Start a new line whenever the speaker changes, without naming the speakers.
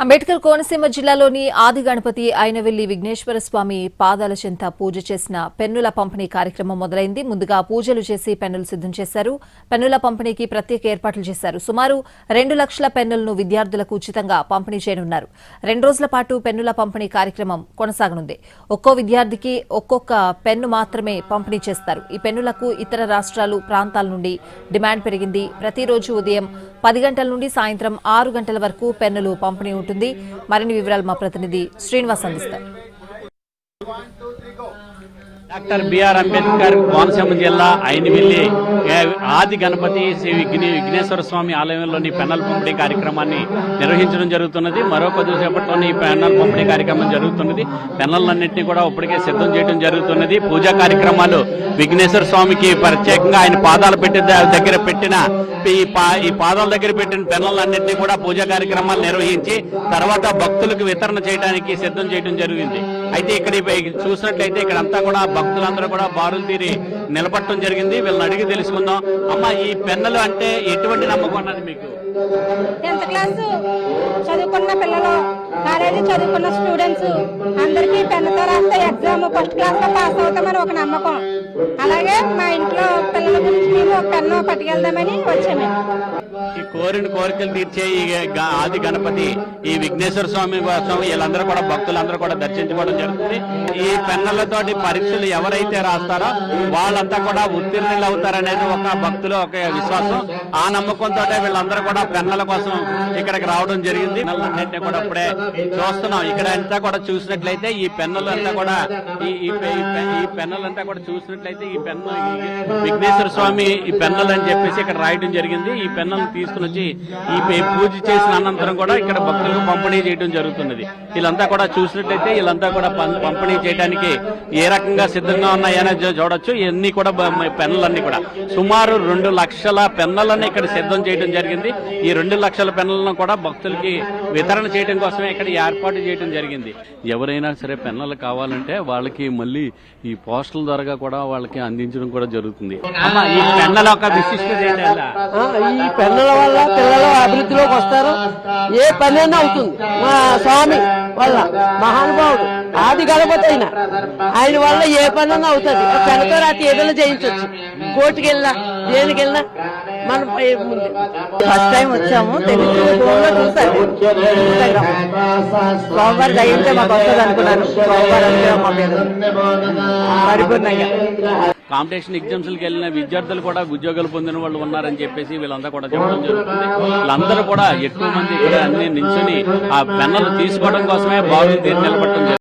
అంబేద్కర్ కోనసీమ జిల్లాలోని ఆది గణపతి ఐనవెల్లి విఘ్నేశ్వర స్వామి పాదాల చెంత పూజ చేసిన పెన్నుల పంపిణీ కార్యక్రమం మొదలైంది. ముందుగా పూజలు చేసి పెన్నులు సిద్దం చేశారు. పెన్నుల పంపిణీకి ప్రత్యేక ఏర్పాట్లు చేశారు. సుమారు 2 లక్షల పెన్నులను విద్యార్థులకు ఉచితంగా పంపిణీ చేయనున్నారు. 2 రోజుల పాటు పెన్నుల పంపిణీ కార్యక్రమం కొనసాగనుంది. ఒక్కో విద్యార్థికి ఒక్కొక్క పెన్ను మాత్రమే పంపిణీ చేస్తారు. ఈ పెన్నులకు ఇతర రాష్ట్రాలు, ప్రాంతాల నుండి డిమాండ్ పెరిగింది. ప్రతిరోజు ఉదయం 10 గంటల నుండి సాయంత్రం 6 గంటల వరకు పెన్నులు పంపిణీ ఉంటుంది. మరిన్ని వివరాలు మా ప్రతినిధి శ్రీనివాస్ అందిస్తారు.
డాక్టర్ బిఆర్ అంబేద్కర్ కోనసీమ జిల్లా ఐనవెల్లి ఆది గణపతి శ్రీ విఘ్నేశ్వర స్వామి ఆలయంలోని పెన్నుల పంపిణీ కార్యక్రమాన్ని నిర్వహించడం జరుగుతున్నది. మరో కొద్దిసేపట్లోనే ఈ పెన్నుల పంపిణీ కార్యక్రమం జరుగుతున్నది. పెన్నులన్నింటినీ కూడా ఇప్పటికే సిద్ధం చేయడం జరుగుతున్నది. పూజా కార్యక్రమాలు విఘ్నేశ్వర స్వామికి ప్రత్యేకంగా ఆయన పాదాల దగ్గర పెట్టిన ఈ పాదాల దగ్గర పెట్టిన పెన్నులన్నింటినీ కూడా పూజా కార్యక్రమాలు నిర్వహించి తర్వాత భక్తులకు వితరణ చేయడానికి సిద్ధం చేయడం జరిగింది. అయితే ఇక్కడ చూసినట్లయితే ఇక్కడంతా కూడా భక్తులందరూ కూడా బారులు తీరి నిలబడటం జరిగింది. వీళ్ళని అడిగి తెలుసుకుందాం. అమ్మ, ఈ పెన్నులు అంటే ఎటువంటి నమ్మకం అన్నది మీకు?
10th క్లాస్ చదువుకున్న పిల్లలు, కాలేజీ చదువుకున్న స్టూడెంట్స్ అందరికీ పెన్నుతో రాస్తే ఎగ్జామ్ ఫస్ట్ క్లాస్ లో పాస్ అవుతామని ఒక నమ్మకం. అలాగే మా ఇంట్లో పిల్లల గురించి మేము ఒక పెన్ను పట్టుకెళ్దామని వచ్చాము.
ఈ కోరికలు తీర్చే ఈ ఆది గణపతి ఈ విఘ్నేశ్వర స్వామి కోసం వీళ్ళందరూ కూడా భక్తులందరూ కూడా దర్శించుకోవడం జరుగుతుంది. ఈ పెన్నులతోటి పరీక్షలు ఎవరైతే రాస్తారో వాళ్ళంతా కూడా ఉత్తీర్ణులు అవుతారనేది ఒక భక్తులు ఒక విశ్వాసం. ఆ నమ్మకంతో వీళ్ళందరూ కూడా పెన్నుల కోసం ఇక్కడికి రావడం జరిగింది. పెన్నులన్నింటినీ కూడా ఇప్పుడే చూస్తున్నాం. ఇక్కడ అంతా కూడా చూసినట్లయితే ఈ పెన్నులంతా కూడా ఈ పెన్నులంతా కూడా చూసినట్లయితే ఈ పెన్ను విఘ్నేశ్వర స్వామి ఈ పెన్నులు అని చెప్పేసి ఇక్కడ రాయడం జరిగింది. ఈ పెన్నులను తీసుకుని వచ్చి ఈ పూజ చేసిన అనంతరం కూడా ఇక్కడ భక్తులకు పంపిణీ చేయడం జరుగుతున్నది. వీళ్ళంతా కూడా చూసినట్లయితే వీళ్ళంతా కూడా పంపిణీ చేయడానికి ఏ రకంగా సిద్ధంగా ఉన్నాయని చూడొచ్చు. ఇవన్నీ కూడా పెన్నులన్నీ కూడా సుమారు 2 లక్షల పెన్నులను ఇక్కడ సిద్ధం చేయడం జరిగింది. ఈ 2 లక్షల పెన్నులను కూడా భక్తులకి వితరణ చేయడం కోసమే ఇక్కడ ఏర్పాటు చేయడం జరిగింది. ఎవరైనా సరే పెన్నులు కావాలంటే వాళ్ళకి మళ్ళీ ఈ పోస్టల్ ద్వారా కూడా వాళ్ళకి అందించడం కూడా జరుగుతుంది. ఈ పెన్నుల యొక్క విశిష్టత ఏంటంటే
ఈ పెన్నుల వల్ల పిల్లలు అభివృద్ధిలోకి వస్తారు. ఏ పని అయినా అవుతుంది. మా స్వామి వల్ల మహానుభావుడు ఆది గణపతి అయినా ఆయన వల్ల ఏ పని అయినా అవుతుంది. పెన్నుతో రాత్రి ఏదైనా చేయించవచ్చు. కోర్టుకి వెళ్ళినా దేనికి వెళ్ళినా మనం
ఫస్ట్ టైం వచ్చాము. తెలుగు ఫోన్లో చూసాను. సోమవారం దయ్యంతో మాకు వస్తుంది అనుకున్నాను. సోమవారం మా మీద పరిపూర్ణంగా
కాంపిటీషన్ ఎగ్జామ్స్కి వెళ్ళిన విద్యార్థులు కూడా ఉద్యోగాలు పొందిన వాళ్ళు ఉన్నారని చెప్పేసి వీళ్ళంతా కూడా చెప్పడం జరుగుతుంది. వీళ్ళందరూ కూడా ఎక్కువ మంది ఇక్కడ అన్ని నించుని ఆ పెన్నులు తీసుకోవడం కోసమే బారులు తీరి నిలబడటం